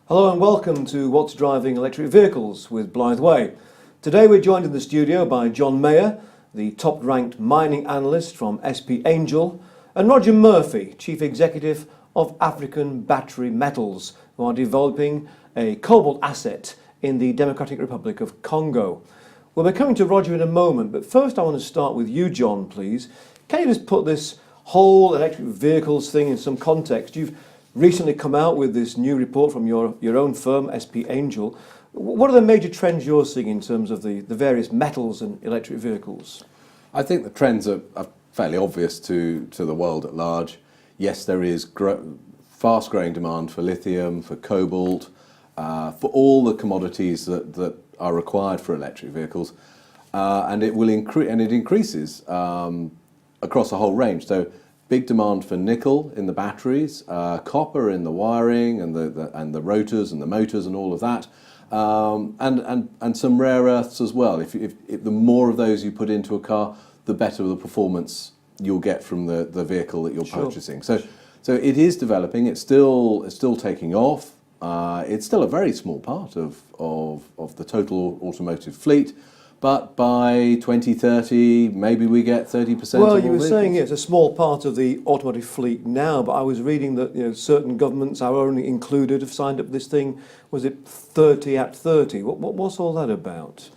Hello and welcome to What's Driving Electric Vehicles with Blythe Way. Today we're joined in the studio by John Meyer, the top-ranked mining analyst from SP Angel, and Roger Murphy, Chief Executive of African Battery Metals, who are developing a cobalt asset in the Democratic Republic of Congo. We'll be coming to Roger in a moment, but first I want to start with you, John, please. Can you just put this whole electric vehicles thing in some context? You've recently come out with this new report from your own firm, SP Angel. What are the major trends you're seeing in terms of the various metals and electric vehicles? I think the trends are fairly obvious to the world at large. Yes, there is fast-growing demand for lithium, for cobalt, for all the commodities that are required for electric vehicles, and it will increases across a whole range. So, big demand for nickel in the batteries, copper in the wiring and the rotors and the motors and all of that, and some rare earths as well. If the more of those you put into a car, the better the performance you'll get from the vehicle that you're purchasing. So it is developing. It's still taking off. It's still a very small part of the total automotive fleet. But by 2030, maybe we get 30%. Well, you were saying it's a small part of the automotive fleet now, but I was reading that certain governments, our own included, have signed up this thing. Was it 30 at 30? What's all that about?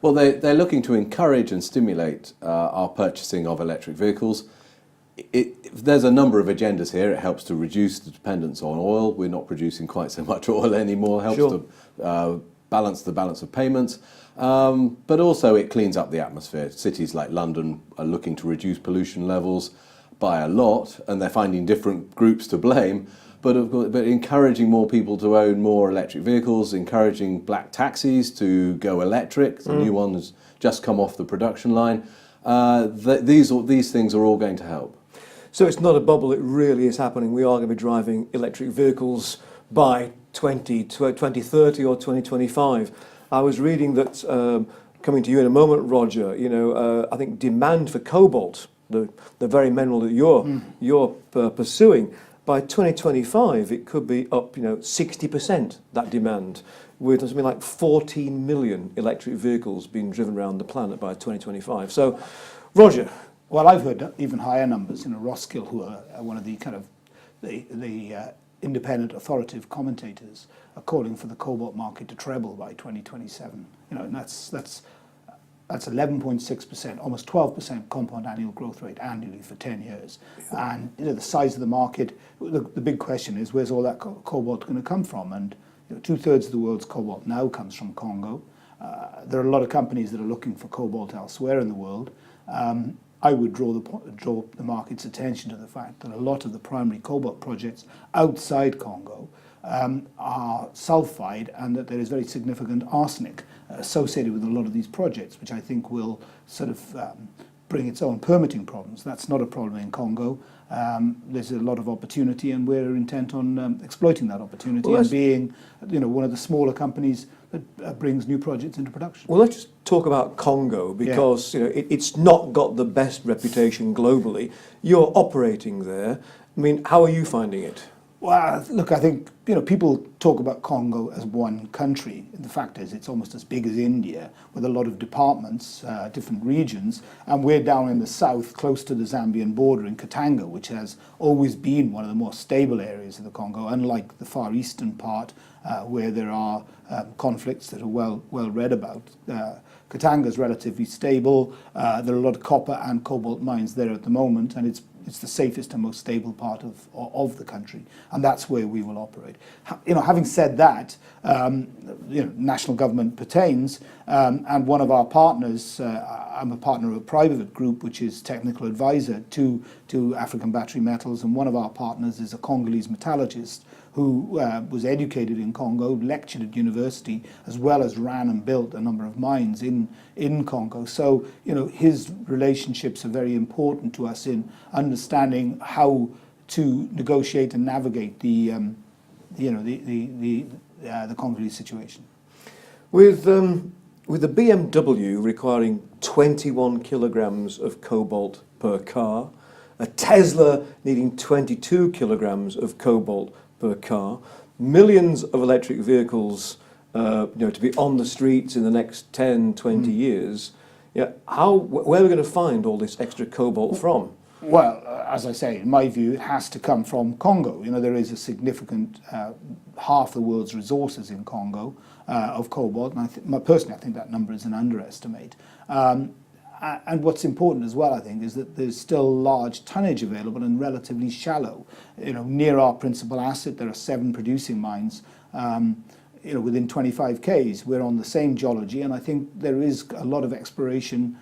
Well, they're looking to encourage and stimulate our purchasing of electric vehicles. There's a number of agendas here. It helps to reduce the dependence on oil. We're not producing quite so much oil anymore. It helps to balance of payments. But also it cleans up the atmosphere. Cities like London are looking to reduce pollution levels by a lot, and they're finding different groups to blame. But encouraging more people to own more electric vehicles, encouraging black taxis to go electric. The new one has just come off the production line. These things are all going to help. So it's not a bubble, it really is happening. We are going to be driving electric vehicles by 2030 or 2025. I was reading that, coming to you in a moment, Roger, I think demand for cobalt, the very mineral that you're pursuing, by 2025 it could be up 60%, that demand, with something like 14 million electric vehicles being driven around the planet by 2025. So, Roger. Well, I've heard even higher numbers. Roskill, who are one of the kind of the independent authoritative commentators, are calling for the cobalt market to treble by 2027. And that's 11.6%, almost 12% compound annual growth rate annually for 10 years. And the size of the market, the big question is, where's all that cobalt going to come from? And 2/3 of the world's cobalt now comes from Congo. There are a lot of companies that are looking for cobalt elsewhere in the world. I would draw the market's attention to the fact that a lot of the primary cobalt projects outside Congo are sulfide, and that there is very significant arsenic associated with a lot of these projects, which I think will sort of bring its own permitting problems. That's not a problem in Congo. There's a lot of opportunity, and we're intent on exploiting that opportunity and being one of the smaller companies that brings new projects into production. Well, let's just talk about Congo, because it's not got the best reputation globally. You're operating there. I mean, how are you finding it? Well, look, I think people talk about Congo as one country. The fact is, it's almost as big as India, with a lot of departments, different regions, and we're down in the south, close to the Zambian border in Katanga, which has always been one of the more stable areas of the Congo, unlike the far eastern part, where there are conflicts that are well read about. Katanga is relatively stable. There are a lot of copper and cobalt mines there at the moment, and it's the safest and most stable part of the country, and that's where we will operate. Having said that, national government pertains, and one of our partners, I'm a partner of a private group which is technical advisor to African Battery Metals, and one of our partners is a Congolese metallurgist who was educated in Congo, lectured at university, as well as ran and built a number of mines in Congo. So, his relationships are very important to us in understanding how to negotiate and navigate the Congolese situation. With the BMW requiring 21 kilograms of cobalt per car, a Tesla needing 22 kilograms of cobalt per car, millions of electric vehicles, to be on the streets in the next 10, 20 years. Yeah, where are we going to find all this extra cobalt from? Well, as I say, in my view, it has to come from Congo. There is a significant half the world's resources in Congo of cobalt, and personally, I think that number is an underestimate. And what's important as well, I think, is that there's still large tonnage available and relatively shallow. Near our principal asset, there are 7 producing mines. Within 25 Ks, we're on the same geology, and I think there is a lot of exploration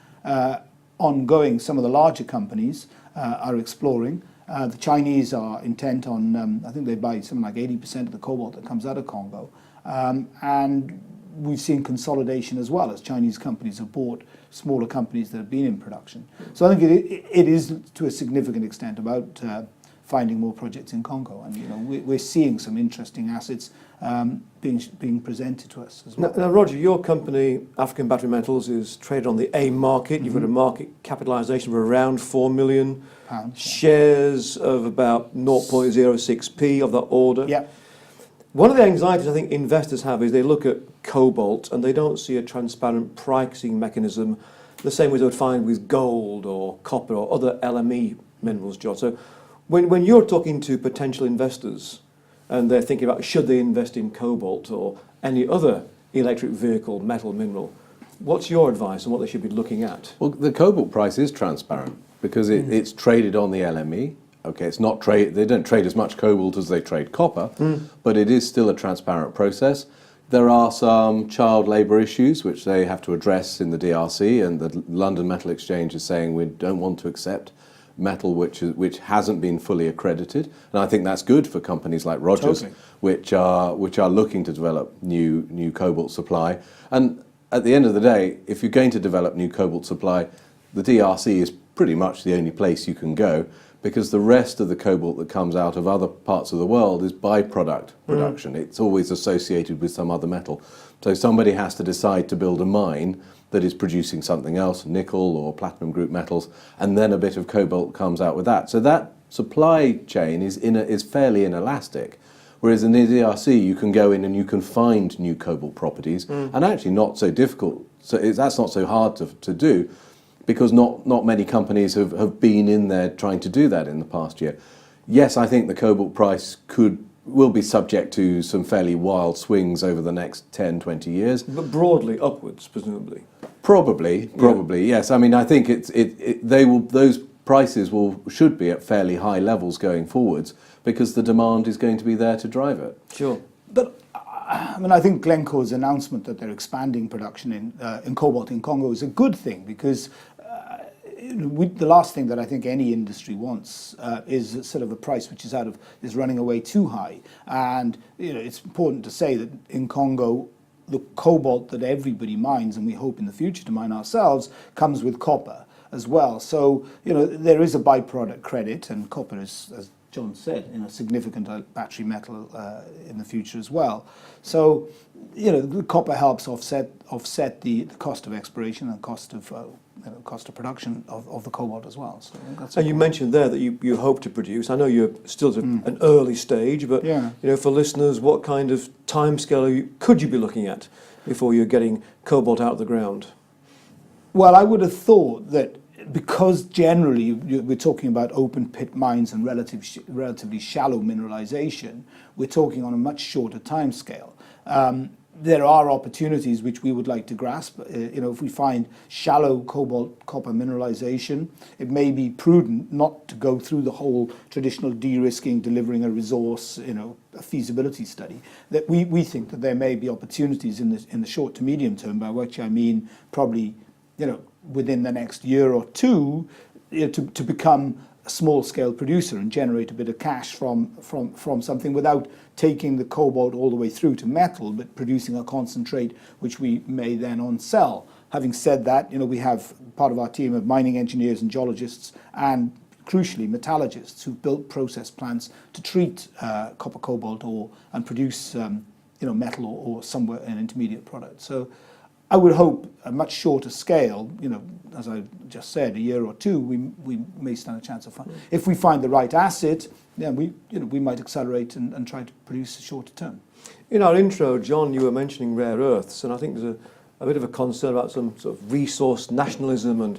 ongoing. Some of the larger companies are exploring. The Chinese are intent on, I think they buy something like 80% of the cobalt that comes out of Congo. And we've seen consolidation as well, as Chinese companies have bought smaller companies that have been in production. So I think it is to a significant extent about finding more projects in Congo. And we're seeing some interesting assets being presented to us as well. Now, Roger, your company, African Battery Metals, is traded on the AIM market. You've got a market capitalisation of around £4 million, Pounds, shares of about 0.06p of that order. Yeah. One of the anxieties I think investors have is they look at cobalt and they don't see a transparent pricing mechanism the same way they would find with gold or copper or other LME minerals, John. So when you're talking to potential investors and they're thinking about should they invest in cobalt or any other electric vehicle, metal, mineral, what's your advice on what they should be looking at? Well, the cobalt price is transparent because it's traded on the LME. Okay, it's not they don't trade as much cobalt as they trade copper, but it is still a transparent process. There are some child labour issues which they have to address in the DRC, and the London Metal Exchange is saying we don't want to accept metal which hasn't been fully accredited. And I think that's good for companies like Rogers, Totally. which are looking to develop new cobalt supply. And at the end of the day, if you're going to develop new cobalt supply, the DRC is pretty much the only place you can go, because the rest of the cobalt that comes out of other parts of the world is byproduct production. It's always associated with some other metal. So somebody has to decide to build a mine that is producing something else, nickel or platinum group metals, and then a bit of cobalt comes out with that. So that supply chain is fairly inelastic. Whereas in the DRC, you can go in and you can find new cobalt properties, and actually not so difficult. So that's not so hard to do, because not many companies have been in there trying to do that in the past year. Yes, I think the cobalt price will be subject to some fairly wild swings over the next 10, 20 years. But broadly upwards, presumably. Probably, yes. I mean, I think those prices should be at fairly high levels going forwards, because the demand is going to be there to drive it. Sure. But I think Glencore's announcement that they're expanding production in cobalt in Congo is a good thing, because the last thing that I think any industry wants is sort of a price which is running away too high. And it's important to say that in Congo, the cobalt that everybody mines, and we hope in the future to mine ourselves, comes with copper as well. So there is a byproduct credit, and copper is, as John said, a significant battery metal in the future as well. So the copper helps offset the cost of exploration and cost of production of the cobalt as well. So that's and you mentioned there that you hope to produce. I know you're still at an early stage, but for listeners, what kind of timescale could you be looking at before you're getting cobalt out of the ground? Well, I would have thought that, because generally we're talking about open pit mines and relatively shallow mineralization, we're talking on a much shorter time scale. There are opportunities which we would like to grasp. If we find shallow cobalt copper mineralization, it may be prudent not to go through the whole traditional de-risking, delivering a resource, a feasibility study. That we think that there may be opportunities in the short to medium term, by which I mean probably within the next year or two, to become a small-scale producer and generate a bit of cash from something, without taking the cobalt all the way through to metal, but producing a concentrate which we may then on-sell. Having said that, we have part of our team of mining engineers and geologists, and crucially metallurgists, who've built process plants to treat copper cobalt and produce metal or somewhere an intermediate product. So I would hope a much shorter scale, you know, as I just said, a year or two, we may stand a chance of if we find the right asset, then we might accelerate and try to produce a shorter term. In our intro, John, you were mentioning rare earths, and I think there's a bit of a concern about some sort of resource nationalism and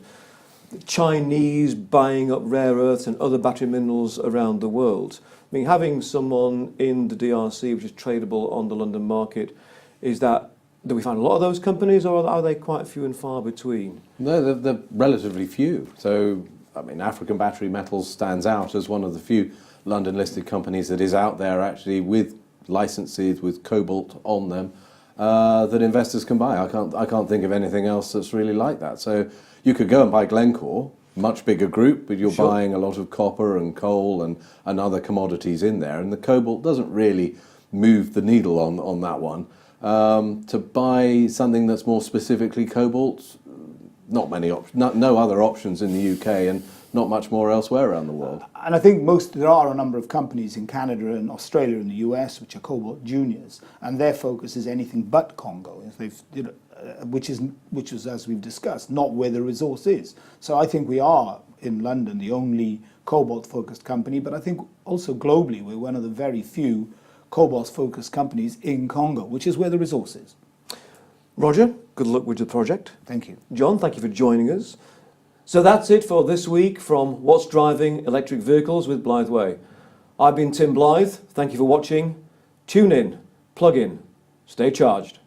the Chinese buying up rare earths and other battery minerals around the world. I mean, having someone in the DRC which is tradable on the London market, do we find a lot of those companies, or are they quite few and far between? No, they're relatively few. So, I mean, African Battery Metals stands out as one of the few London-listed companies that is out there actually with licenses with Cobalt on them that investors can buy. I can't think of anything else that's really like that. So you could go and buy Glencore, much bigger group, but you're Sure. buying a lot of copper and coal and other commodities in there. And the Cobalt doesn't really move the needle on that one. To buy something that's more specifically Cobalt, not many no other options in the UK and not much more elsewhere around the world. And I think there are a number of companies in Canada and Australia and the US which are Cobalt juniors, and their focus is anything but Congo. Which is, as we've discussed, not where the resource is. So I think we are, in London, the only cobalt-focused company, but I think also globally we're one of the very few cobalt-focused companies in Congo, which is where the resource is. Roger, good luck with the project. Thank you. John, thank you for joining us. So that's it for this week from What's Driving Electric Vehicles with Blytheway. I've been Tim Blythe. Thank you for watching. Tune in, plug in, stay charged.